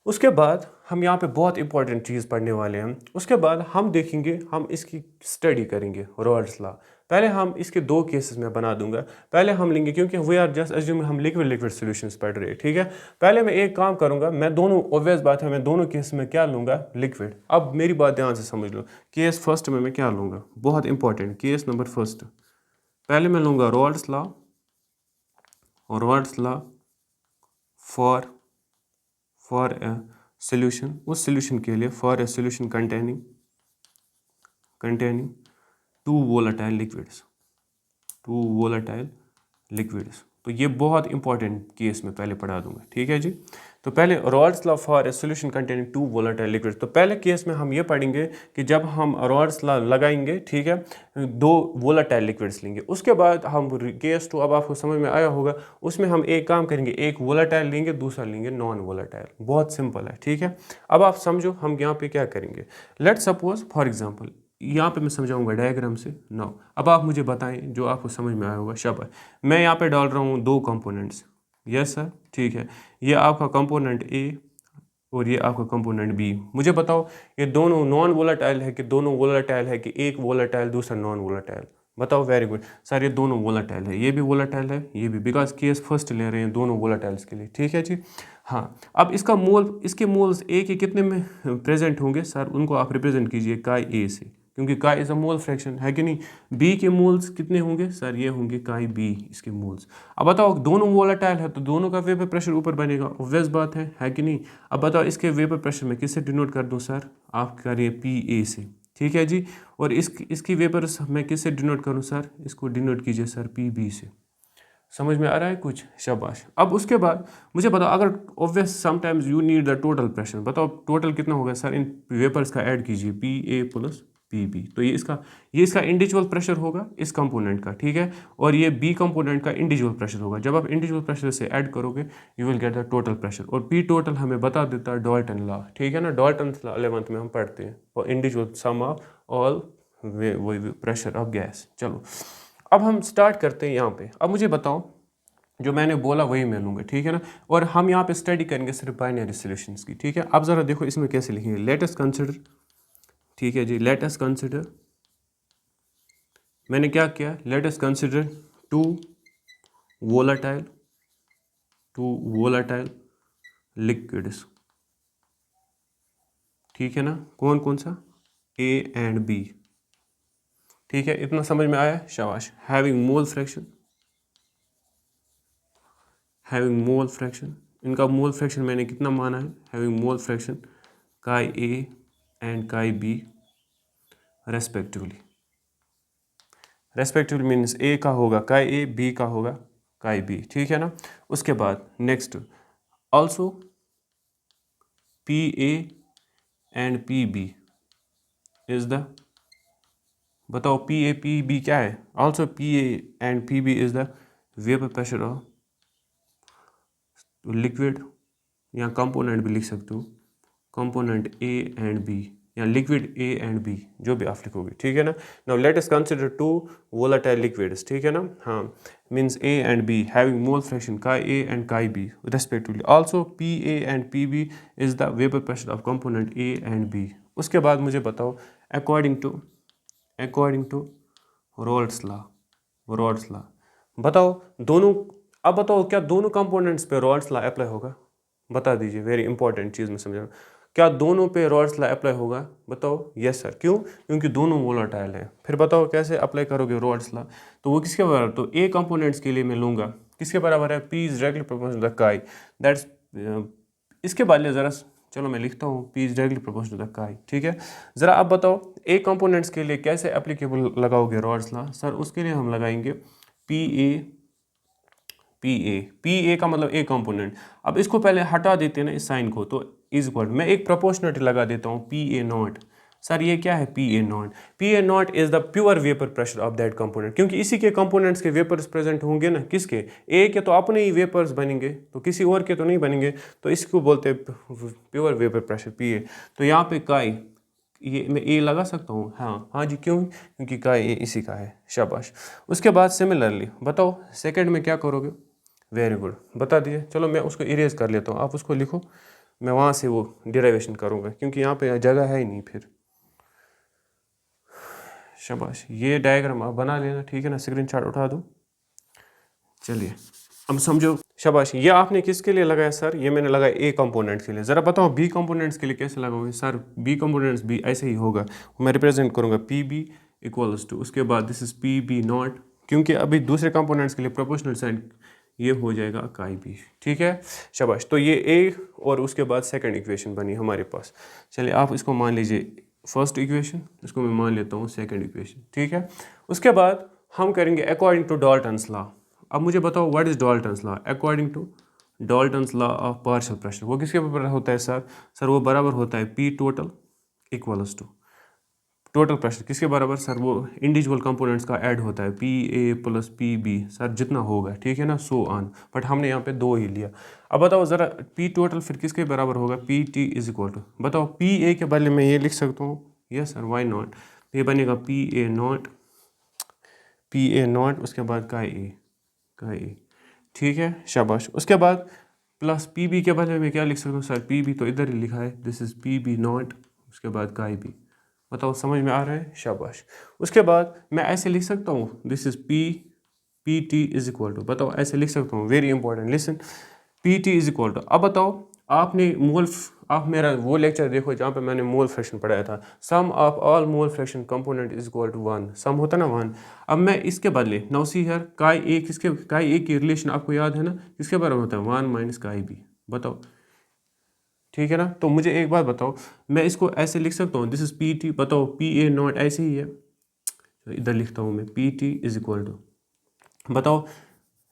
उसके बाद हम यहाँ पे बहुत इंपॉर्टेंट चीज़ पढ़ने वाले हैं। उसके बाद हम देखेंगे, हम इसकी स्टडी करेंगे रॉल्ट्स लॉ। पहले हम इसके दो केसेस में बना दूंगा। पहले हम लेंगे, क्योंकि वी आर जस्ट अज्यूम हम लिक्विड सॉल्यूशंस पढ़ रहे हैं, ठीक है। पहले मैं एक काम करूंगा, मैं दोनों, ऑब्वियस बात है मैं दोनों केस में क्या लूँगा, लिक्विड। अब मेरी बात ध्यान से समझ लो, केस फर्स्ट में मैं क्या लूँगा, बहुत इंपॉर्टेंट केस नंबर फर्स्ट। पहले मैं लूँगा रॉल्ट्स लॉ फॉर ए सोल्यूशन, उस सोल्यूशन के लिए for a solution containing two volatile liquids. तो ये बहुत इंपॉर्टेंट केस में पहले पढ़ा दूंगा, ठीक है जी। तो पहले Raoult's law for a solution containing two volatile liquids. तो पहले केस में हम ये पढ़ेंगे कि जब हम रॉल्ट्स लॉ लगाएंगे, ठीक है, दो वोलाटाइल लिक्विड्स लेंगे। उसके बाद हम केस टू, अब आपको समझ में आया होगा, उसमें हम एक काम करेंगे, एक वोलाटाइल लेंगे दूसरा लेंगे नॉन वोलाटाइल। बहुत सिंपल है, ठीक है। अब आप समझो हम यहाँ पे क्या करेंगे। लेट्स सपोज फॉर एग्जाम्पल, यहाँ पे मैं समझाऊंगा डायग्राम से। नाउ अब आप मुझे बताएं जो आपको समझ में आया होगा। शाबाश। मैं यहाँ पे डाल रहा हूँ दो कंपोनेंट्स, यस सर, ठीक है। ये आपका कंपोनेंट ए और ये आपका कंपोनेंट बी। मुझे बताओ ये दोनों नॉन वोलाटाइल है कि दोनों वोलाटाइल है कि एक वोलाटाइल दूसरा नॉन वोलाटाइल? बताओ। वेरी गुड सर, ये दोनों वोलाटाइल है, ये भी वोलाटाइल है, ये भी, बिकॉज केस फर्स्ट ले रहे हैं दोनों वोलाटाइल्स के लिए, ठीक है जी। हाँ, अब इसका मोल, इसके मोल्स ए के कितने में प्रेजेंट होंगे सर, उनको आप रिप्रेजेंट कीजिए काई ए से, क्योंकि काई इज अ मोल फ्रैक्शन, है कि नहीं। बी के मोल्स कितने होंगे सर, ये होंगे काई बी इसके मोल्स। अब बताओ दोनों वोलाटाइल है तो दोनों का वेपर प्रेशर ऊपर बनेगा, ऑब्वियस बात है कि नहीं। अब बताओ इसके वेपर प्रेशर में किससे डिनोट कर दूं सर, आप करिए पी ए से, ठीक है जी। और इसकी वेपर मैं किससे डिनोट करूं सर, इसको डिनोट कीजिए सर पी बी से। समझ में आ रहा है कुछ? शाबाश। अब उसके बाद मुझे बताओ, अगर obvious sometimes you need the total pressure, बताओ टोटल कितना होगा सर, इन वेपर्स का ऐड कीजिए, P A plus P B. तो ये इसका इंडिविजुअल प्रेशर होगा इस कंपोनेंट का, ठीक है, और ये बी कंपोनेंट का इंडिविजुअल प्रेशर होगा। जब आप इंडिविजुअल प्रेशर से ऐड करोगे you will get the total pressure, और पी टोटल हमें बता देता है डाल्टन लॉ, ठीक है ना। डाल्टन लॉ 11th में हम पढ़ते हैं, और individual sum of all pressure of gas. चलो अब हम स्टार्ट करते हैं यहाँ पे। अब मुझे बताओ, जो मैंने बोला वही मैं लूँगा, ठीक है ना, और हम यहाँ पे स्टडी करेंगे सिर्फ बाइनरी सॉल्यूशंस की, ठीक है। अब ज़रा देखो इसमें कैसे लिखेंगे। लेट अस कंसिडर, ठीक है जी, लेट अस कंसिडर, मैंने क्या किया, let us consider two volatile liquids, ठीक है ना। कौन कौन सा, ए एंड बी, ठीक है, इतना समझ में आया, शाबाश। हैविंग मोल फ्रैक्शन, इनका मोल फ्रैक्शन मैंने कितना माना है, having mole fraction chi A and chi B respectively means ए का होगा काई ए, बी का होगा काई बी, ठीक है ना। उसके बाद next, also P A and P B is the, बताओ पी ए पी बी क्या है, also P A and P B is the vapour pressure of liquid, या कंपोनेंट भी लिख सकते हो, कंपोनेंट ए एंड बी, या लिक्विड ए एंड बी, जो भी आप लिखोगे, ठीक है ना। Now let us consider two volatile liquids, ठीक है ना। हाँ, means A and B having mole fraction chi A and chi B respectively, also P A and P B is the vapour pressure of component A and B. उसके बाद मुझे बताओ, according two roles law, बताओ दोनों, अब बताओ क्या दोनों कंपोनेंट्स पे रोल्स लॉ अप्लाई होगा, बता दीजिए, वेरी इंपॉर्टेंट चीज़ में समझा, क्या दोनों पे रोल्स लॉ अप्लाई होगा, बताओ। यस सर, क्यों, क्योंकि दोनों वोलेटाइल है। फिर बताओ कैसे अप्लाई करोगे रोल्स लॉ, तो वो किसके बराबर, तो ए कंपोनेंट्स के लिए मैं लूँगा किसके बराबर है, P is directly proportional to the chi, that's, इसके बाद ज़रा चलो मैं लिखता हूँ, P is directly proportional to the chi, ठीक है। ज़रा आप बताओ ए कंपोनेंट्स के लिए कैसे एप्लीकेबल लगाओगे रोल्स लॉ, सर उसके लिए हम लगाएंगे पी ए का मतलब ए कंपोनेंट। अब इसको पहले हटा देते हैं ना इस साइन को, तो इज इक्वल, मैं एक प्रोपोर्शनलिटी लगा देता हूँ पी ए नॉट। सर ये क्या है P A not is the pure vapour pressure of that component, क्योंकि इसी के कंपोनेंट्स के वेपर्स प्रेजेंट होंगे ना, किसके, ए के तो अपने ही वेपर्स बनेंगे, तो किसी और के तो नहीं बनेंगे, तो इसको बोलते हैं pure vapour pressure P A. तो यहाँ पे काई, ये मैं ए लगा सकता हूँ, हाँ जी, क्यों, क्योंकि काई ए इसी का है, शाबाश। उसके बाद सिमिलरली बताओ सेकंड में क्या करोगे, वेरी गुड, बता दिए। चलो मैं उसको इरेज कर लेता हूँ, आप उसको लिखो, मैं वहाँ से वो डिराइवेशन करूँगा, क्योंकि यहाँ पे जगह है ही नहीं फिर। शाबाश, ये डायग्राम आप बना लेना, ठीक है ना, स्क्रीनशॉट उठा दो। चलिए अब समझो, शाबाश, ये आपने किसके लिए लगाया सर, ये मैंने लगाया ए कंपोनेंट्स के लिए। ज़रा बताओ बी कंपोनेंट्स के लिए कैसे लगाओगे, सर बी कंपोनेंट्स भी ऐसे ही होगा, मैं रिप्रेजेंट करूँगा पी बी इक्वल्स टू, उसके बाद this is P B naught, क्योंकि अभी दूसरे कंपोनेंट्स के लिए प्रोपोर्शनल साइन ये हो जाएगा काई बी, ठीक है, शाबाश। तो ये ए, और उसके बाद सेकंड इक्वेशन बनी हमारे पास। चलिए आप इसको मान लीजिए फर्स्ट इक्वेशन, इसको मैं मान लेता हूँ सेकंड इक्वेशन, ठीक है। उसके बाद हम करेंगे अकॉर्डिंग टू डाल्टन्स लॉ। अब मुझे बताओ what is Dalton's law, according to Dalton's law of partial pressure, वो किसके बराबर होता है सर वो बराबर होता है P total equals to total pressure, किसके बराबर सर, वो इंडिविजुअल कंपोनेंट्स का ऐड होता है P A plus P B, sir जितना होगा, ठीक है ना, सो ऑन, बट हमने यहाँ पे दो ही लिया। अब बताओ ज़रा पी टोटल फिर किसके बराबर होगा, P T is equal to, बताओ पी ए के बदले में ये लिख सकता हूँ, यस सर वाई नॉट, ये बनेगा पी ए नॉट, उसके बाद का ए, ठीक है, शाबाश। उसके बाद प्लस पी बी के बदले में क्या लिख सकता हूँ सर, पी बी तो इधर ही लिखा है, this is P B naught, उसके बाद का बी, बताओ समझ में आ रहा है, शाबाश। उसके बाद मैं ऐसे लिख सकता हूँ, this is P T is equal to, बताओ ऐसे लिख सकता हूँ, very important, listen, P T is equal to. अब बताओ आपने आप मेरा वो लेक्चर देखो जहाँ पे मैंने मोल फ्रैक्शन पढ़ाया था, sum of all mole fraction component is equal to 1, sum होता ना 1। अब मैं इसके बदले नाउ सी हियर काई ए की रिलेशन आपको याद है ना, किसके बराबर होता है 1 माइनस काई बी, बताओ, ठीक है ना। तो मुझे एक बात बताओ, मैं इसको ऐसे लिख सकता हूँ, दिस इज पी टी, बताओ पी ए नॉट ऐसे ही है, तो इधर लिखता हूँ मैं P T is equal to, बताओ,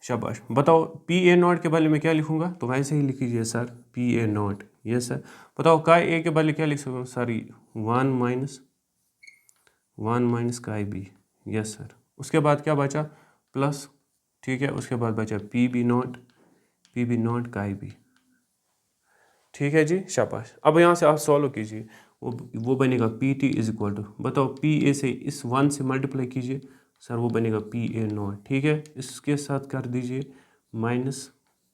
शाबाश, बताओ पी ए नॉट के बदले में क्या लिखूंगा, तो वैसे ही लिख लीजिए sir P A not, yes sir. बताओ काय ए के बदले क्या लिख सकता हूँ सर, 1 माइनस 1 माइनस काई बी, यस सर। उसके बाद क्या बचा, प्लस, ठीक है। उसके बाद बचा P B naught chi B, ठीक है जी, शाबाश। अब यहाँ से आप सॉल्व कीजिए, वो बनेगा P T is equal to, बताओ पी ए से इस 1 से मल्टीप्लाई कीजिए सर, वो बनेगा पी ए नॉट, ठीक है। इसके साथ कर दीजिए minus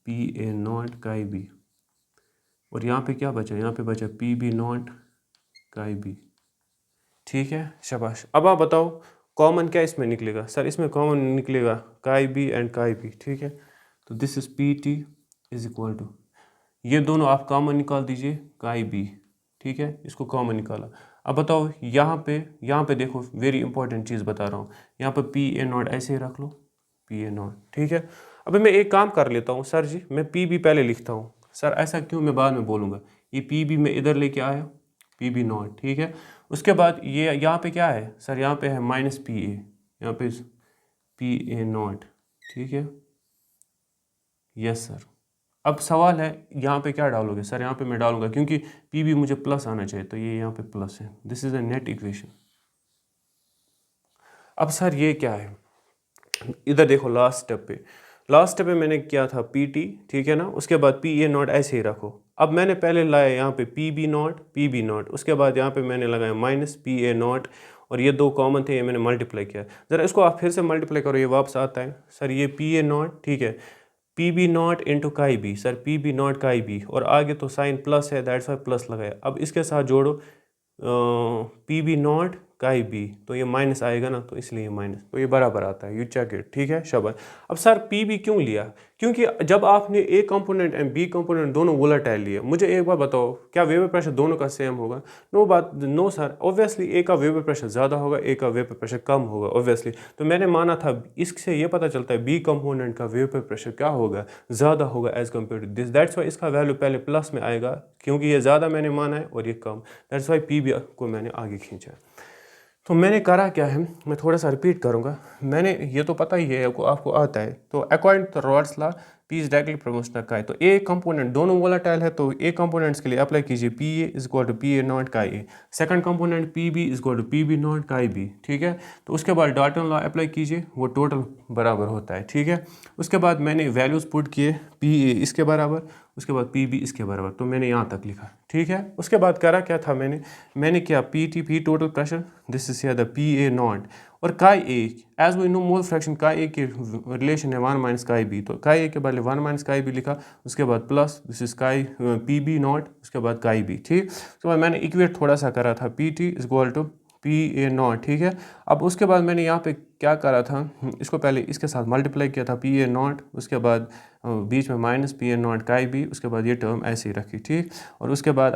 P A not chi B, और यहाँ पे क्या बचा, यहाँ पे बचा P B naught chi B, ठीक है, शाबाश। अब आप बताओ कॉमन क्या इसमें निकलेगा सर, इसमें कॉमन निकलेगा काई बी एंड काई बी, ठीक है। तो this is P T is equal to, ये दोनों आप कॉमन निकाल दीजिए, काई बी, ठीक है, इसको कॉमन निकाला। अब बताओ यहाँ पे देखो, वेरी इंपॉर्टेंट चीज़ बता रहा हूँ, यहाँ पे पी ए नॉट ऐसे ही रख लो, पी ए नॉट, ठीक है। अभी मैं एक काम कर लेता हूँ सर जी, मैं पी बी पहले लिखता हूँ सर, ऐसा क्यों, मैं बाद में बोलूँगा। ये पी बी मैं इधर लेके आया, पी बी नॉट, ठीक है। उसके बाद ये यहाँ पे क्या है सर, यहाँ पे है माइनस पी ए, यहाँ पे पी ए नॉट, ठीक है, यस सर। अब सवाल है यहाँ पे क्या डालोगे सर, यहाँ पे मैं डालूंगा क्योंकि पी बी मुझे प्लस आना चाहिए, तो ये यहाँ पे प्लस है, this is a net equation. अब सर ये क्या है, इधर देखो लास्ट स्टेप पे मैंने किया था पी टी, ठीक है ना। उसके बाद पी ए नॉट ऐसे ही रखो। अब मैंने पहले लाया यहाँ पे पी बी नॉट, उसके बाद यहाँ पे मैंने लगाया माइनस पी ए नॉट, और ये दो कॉमन थे, ये मैंने मल्टीप्लाई किया। ज़रा इसको आप फिर से मल्टीप्लाई करो, ये वापस आता है सर, ये पी ए नॉट, ठीक है, P B naught into chi B, sir P B naught chi B, और आगे तो साइन प्लस है, दैट्स वाई प्लस लगाया। अब इसके साथ जोड़ो P B naught chi B, तो ये माइनस आएगा ना, तो इसलिए माइनस, तो ये बराबर आता है, यू चेक इट, ठीक है, शाबाश। अब सर पी बी क्यों लिया, क्योंकि जब आपने A component and B component दोनों वोलेटाइल लिए, मुझे एक बार बताओ क्या वेपर प्रेशर दोनों का सेम होगा? नो सर, ऑब्वियसली ए का वेपर प्रेशर ज़्यादा होगा, ए का वेपर प्रेशर कम होगा, ऑब्वियसली। तो मैंने माना था, इससे ये पता चलता है बी कंपोनेंट का वेपर प्रेशर क्या होगा, ज़्यादा होगा as compare to this, that's why इसका वैल्यू पहले प्लस में आएगा, क्योंकि ये ज़्यादा मैंने माना है और ये कम, दैट्स वाई पी बी को मैंने आगे खींचा। तो मैंने करा क्या है, मैं थोड़ा सा रिपीट करूँगा, मैंने ये तो पता ही है आपको आता है। तो according to Raoult's law P is directly proportional का है, तो ए कंपोनेंट दोनों वोलेटाइल है, तो ए कंपोनेंट्स के लिए अप्लाई कीजिए P A is equal to P A not का A, second component P B is equal to P B not का बी, ठीक है। तो उसके बाद डाल्टन लॉ अप्लाई कीजिए, वो टोटल बराबर होता है, ठीक है। उसके बाद मैंने वैल्यूज़ पुट किए, पी ए इसके बराबर, उसके बाद पी बी इसके बराबर, तो मैंने यहाँ तक लिखा, ठीक है। उसके बाद करा क्या था, मैंने किया P T P total pressure, this is the P A not, और chi A, as we know mole fraction chi A की रिलेशन है 1 माइनस काई बी, तो काई ए के बदले 1 माइनस काई बी लिखा, उसके बाद प्लस दिस इज काई पी बी नॉट, उसके बाद काई बी, ठीक। उसके बाद मैंने इक्वेट थोड़ा सा करा था, P T is equal to P A naught, ठीक है। अब उसके बाद मैंने यहाँ पे क्या करा था, इसको पहले इसके साथ मल्टीप्लाई किया था पी ए नॉट, उसके बाद बीच में minus P A not chi B, उसके बाद ये टर्म ऐसे ही रखी, ठीक। और उसके बाद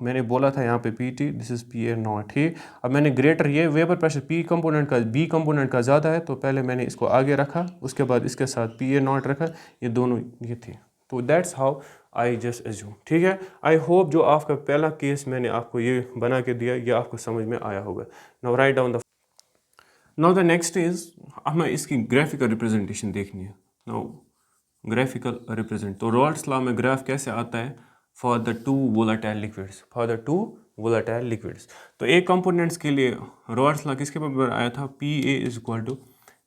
मैंने बोला था यहाँ पे P T, this is P A naught, ठीक। अब मैंने ग्रेटर, ये वेपर प्रेशर पी कंपोनेंट का बी कंपोनेंट का ज़्यादा है, तो पहले मैंने इसको आगे रखा, उसके बाद इसके साथ पी ए नॉट रखा, ये दोनों ये थे। तो that's how I just assume, ठीक है। आई होप जो आपका पहला केस मैंने आपको ये बना के दिया, ये आपको समझ में आया होगा। Now write down the next is, हमें इसकी ग्राफिकल रिप्रेजेंटेशन देखनी है। नाउ ग्राफिकल रिप्रेजेंट, तो रॉल्स लॉ में ग्राफ कैसे आता है, for the two volatile liquids, तो ए कंपोनेंट्स के लिए रॉल्स लॉ किसके बराबर आया था, P A is equal to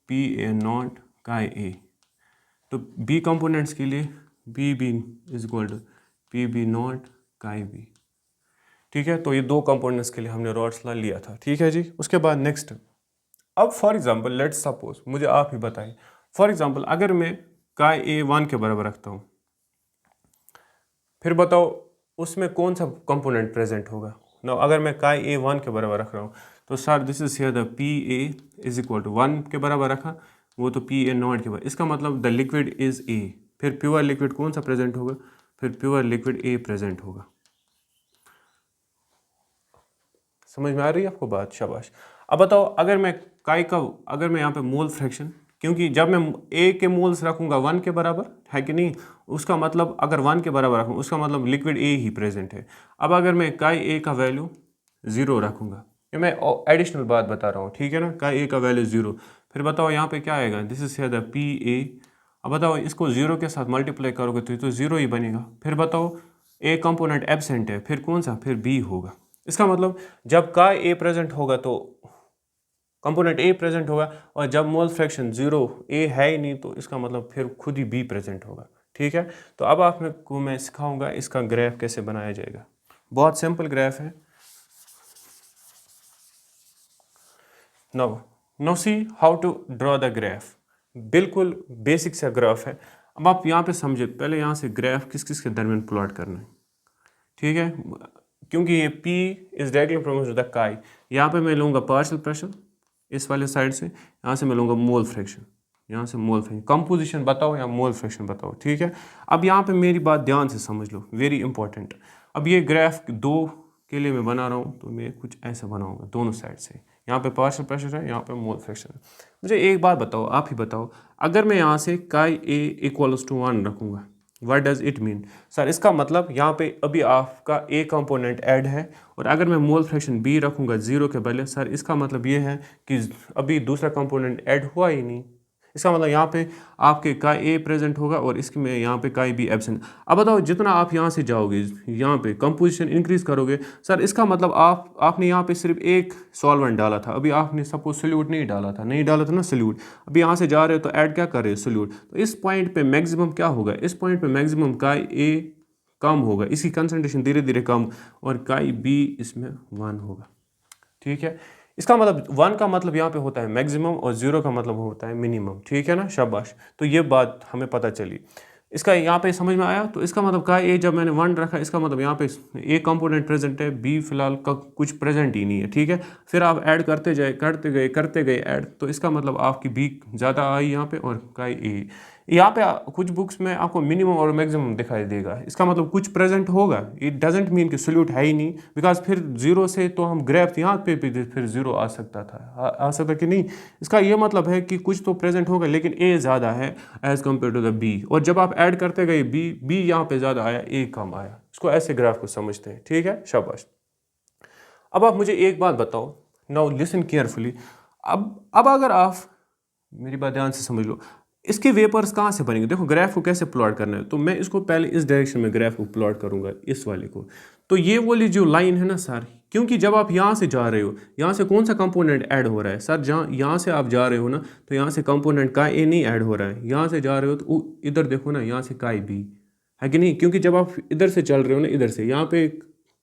P A not का ए, तो बी कंपोनेंट्स के लिए B B is equal to P B not का बी, ठीक है। तो ये दो कंपोनेंट्स के लिए हमने रॉल्स लॉ लिया था, ठीक है जी। उसके बाद नेक्स्ट, अब फॉर एग्जांपल लेट्स सपोज, मुझे आप ही बताइए, फॉर एग्जांपल अगर मैं का ए 1 के बराबर रखता हूँ, फिर बताओ उसमें कौन सा कंपोनेंट प्रेजेंट होगा ना। अगर मैं का ए 1 के बराबर रख रहा हूँ, तो sir this is here the P A is equal to 1 के बराबर रखा, वो तो पी ए नॉट के बराबर, इसका मतलब द लिक्विड इज ए, फिर प्योर लिक्विड कौन सा प्रेजेंट होगा, फिर प्योर लिक्विड ए प्रेजेंट होगा। समझ में आ रही है आपको बात, शाबाश। अब बताओ अगर मैं यहाँ पे मोल फ्रैक्शन, क्योंकि जब मैं ए के मोल्स रखूँगा 1 के बराबर, है कि नहीं, उसका मतलब अगर 1 के बराबर रखूँ, उसका मतलब लिक्विड ए ही प्रेजेंट है। अब अगर मैं काई ए का वैल्यू 0 रखूँगा, ये मैं एडिशनल बात बता रहा हूँ, ठीक है ना, काई ए का वैल्यू 0, फिर बताओ यहाँ पे क्या आएगा, दिस इज द पी ए। अब बताओ इसको 0 के साथ मल्टीप्लाई करोगे तो ये तो 0 ही बनेगा। फिर बताओ ए कंपोनेंट एब्सेंट है, फिर कौन सा, फिर बी होगा। इसका मतलब जब का ए प्रेजेंट होगा तो कंपोनेंट ए प्रेजेंट होगा, और जब मोल फ्रैक्शन 0 ए है ही नहीं तो इसका मतलब फिर खुद ही बी प्रेजेंट होगा। ठीक है, तो अब आपको मैं सिखाऊंगा इसका ग्राफ कैसे बनाया जाएगा। बहुत सिंपल ग्राफ है। Now see how to draw the graph. बिल्कुल बेसिक सा ग्राफ है। अब आप यहाँ पे समझे, पहले यहाँ से ग्राफ किस किस के दरमियान प्लॉट करना है। ठीक है, क्योंकि ये P is directly proportional to the chi. यहाँ पे मैं लूँगा पार्शियल प्रेशर इस वाले साइड से, यहाँ से मैं लूँगा मोल फ्रैक्शन, यहाँ से मोल फ्रैक्शन। कंपोजिशन बताओ या मोल फ्रैक्शन बताओ। ठीक है, अब यहाँ पे मेरी बात ध्यान से समझ लो, वेरी इंपॉर्टेंट। अब ये ग्राफ 2 के लिए मैं बना रहा हूँ, तो मैं कुछ ऐसा बनाऊँगा दोनों साइड से। यहाँ पे पार्शियल प्रेशर है, यहाँ पे मोल फ्रैक्शन है। मुझे एक बात बताओ, आप ही बताओ, अगर मैं यहाँ से काई ए इक्वल्स टू 1 रखूँगा, what does it mean? Sir इसका मतलब यहाँ पे अभी आपका ए कंपोनेंट ऐड है, और अगर मैं मोल फ्रैक्शन बी रखूँगा 0 के बदले, सर इसका मतलब ये है कि अभी दूसरा कंपोनेंट ऐड हुआ ही नहीं। इसका मतलब यहाँ पे आपके काई ए प्रेजेंट होगा और इसके में यहाँ पे काई बी एब्सेंट। अब बताओ, जितना आप यहाँ से जाओगे, यहाँ पे कंपोजिशन इंक्रीज करोगे, सर इसका मतलब आपने यहाँ पे सिर्फ एक सॉल्वेंट डाला था, अभी आपने सपोज सोल्यूट नहीं डाला था ना सोल्यूट। अभी यहाँ से जा रहे हो तो ऐड क्या कर रहे हो? सोल्यूट। तो इस पॉइंट पे मैक्सिमम क्या होगा? इस पॉइंट पे मैक्सिमम काई ए कम होगा, इसकी कंसंट्रेशन धीरे धीरे कम, और काई बी इसमें 1 होगा। ठीक है, इसका मतलब 1 का मतलब यहाँ पे होता है मैक्सिमम और 0 का मतलब होता है मिनिमम। ठीक है ना, शाबाश। तो ये बात हमें पता चली, इसका यहाँ पे समझ में आया। तो इसका मतलब काई ए जब मैंने 1 रखा, इसका मतलब यहाँ पे ए कंपोनेंट प्रेजेंट है, बी फिलहाल का कुछ प्रेजेंट ही नहीं है। ठीक है, फिर आप ऐड करते करते गए ऐड, तो इसका मतलब आपकी बी ज़्यादा आई यहाँ पे और काई ए। यहाँ पे कुछ बुक्स में आपको मिनिमम और मैक्सिमम दिखाई देगा, इसका मतलब कुछ प्रेजेंट होगा। इट डजेंट मीन कि सोल्यूट है ही नहीं, बिकॉज फिर 0 से तो हम ग्राफ यहाँ पे फिर 0 आ सकता था, आ सकता कि नहीं। इसका ये मतलब है कि कुछ तो प्रेजेंट होगा, लेकिन ए ज़्यादा है as compare to the B, और जब आप ऐड करते गए बी यहाँ पे ज़्यादा आया, ए कम आया। इसको ऐसे ग्राफ को समझते हैं। ठीक है, शाबाश। अब आप मुझे एक बात बताओ, नाउ लिसन केयरफुली। अब अगर आप मेरी बात ध्यान से समझ लो, इसके वेपर्स कहाँ से बनेंगे? देखो ग्राफ को कैसे प्लॉट करना है, तो मैं इसको पहले इस डायरेक्शन में ग्राफ को प्लॉट करूंगा, इस वाले को। तो ये वाली जो लाइन है ना सर, क्योंकि जब आप यहाँ से जा रहे हो, यहाँ से कौन सा कंपोनेंट ऐड हो रहा है सर? जहाँ यहाँ से आप जा रहे हो ना, तो यहाँ से कंपोनेंट का ए नहीं ऐड हो रहा है। यहाँ से जा रहे हो तो इधर देखो ना, यहाँ से काई बी है कि नहीं? क्योंकि जब आप इधर से चल रहे हो ना, इधर से यहाँ पे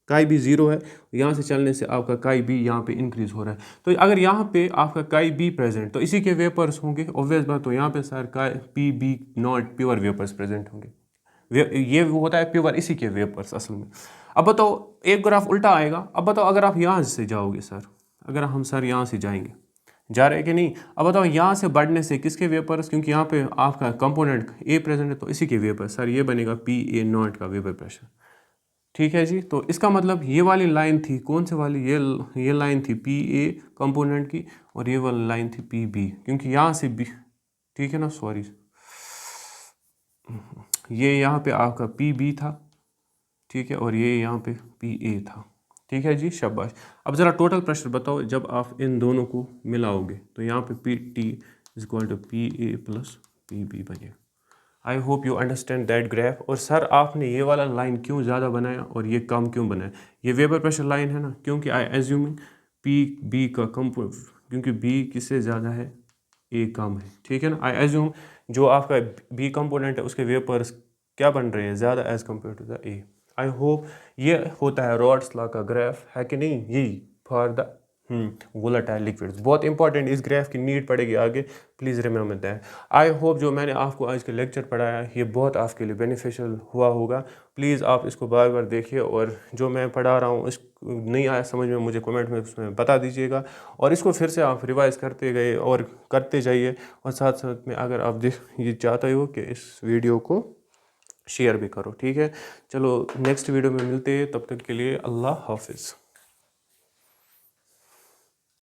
काई बी 0 है, यहाँ से चलने से आपका काई बी यहाँ पे इंक्रीज हो रहा है। तो अगर यहाँ पे आपका काई बी प्रेजेंट, तो इसी के वेपर्स होंगे, ऑब्वियस बात। तो यहाँ पे sir chi P B naught pure vapours present होंगे। ये वो होता है प्योर इसी के वेपर्स असल में। अब बताओ, एक ग्राफ उल्टा आएगा। अब बताओ, अगर आप यहाँ से जाओगे सर, अगर हम सर यहाँ से जाएंगे, जा रहे हैं कि नहीं? अब बताओ, यहाँ से बढ़ने से किसके वेपर्स, क्योंकि यहाँ पे आपका कंपोनेंट ए प्रेजेंट है, तो इसी के वेपर सर ये बनेगा पी ए नॉट का वेपर प्रेशर। ठीक है जी, तो इसका मतलब ये वाली लाइन थी, कौन से वाली? ये लाइन थी पी ए कंपोनेंट की, और ये वाली लाइन थी पी बी, क्योंकि यहाँ से बी, ठीक है ना, सॉरी, ये यहाँ पे आपका पी बी था, ठीक है, और ये यहाँ पे पी ए था। ठीक है जी, शाबाश। अब ज़रा टोटल प्रेशर बताओ जब आप इन दोनों को मिलाओगे, तो यहाँ पे P T is equal to P A plus P B बनेगा। I hope you understand that graph. और सर आपने ये वाला लाइन क्यों ज़्यादा बनाया और ये कम क्यों बनाया? ये वेपर प्रेशर लाइन है ना, क्योंकि आई एज्यूमिंग पी बी का कम, क्योंकि बी किससे ज़्यादा है? ए कम है। ठीक है ना, आई एज्यूम जो आपका बी कंपोनेंट है उसके वेपर्स क्या बन रहे हैं? ज़्यादा as compare to the A. I hope ये होता है रॉड्स लॉ का ग्राफ, है कि नहीं? यही फॉर द वोलेटाइल लिक्विड्स। बहुत इंपॉर्टेंट, इस ग्राफ की नीड पड़ेगी आगे, please remember that. I hope जो मैंने आपको आज के लेक्चर पढ़ाया ये बहुत आपके लिए बेनिफिशियल हुआ होगा। प्लीज़ आप इसको बार बार देखिए, और जो मैं पढ़ा रहा हूँ इस नहीं आया समझ में, मुझे कमेंट में उसमें बता दीजिएगा, और इसको फिर से आप रिवाइज़ करते गए और करते जाइए। और साथ साथ में अगर आप ये चाहते हो कि इस वीडियो को शेयर भी करो। ठीक है, चलो नेक्स्ट वीडियो में मिलते हैं, तब तक के लिए अल्लाह हाफिज़।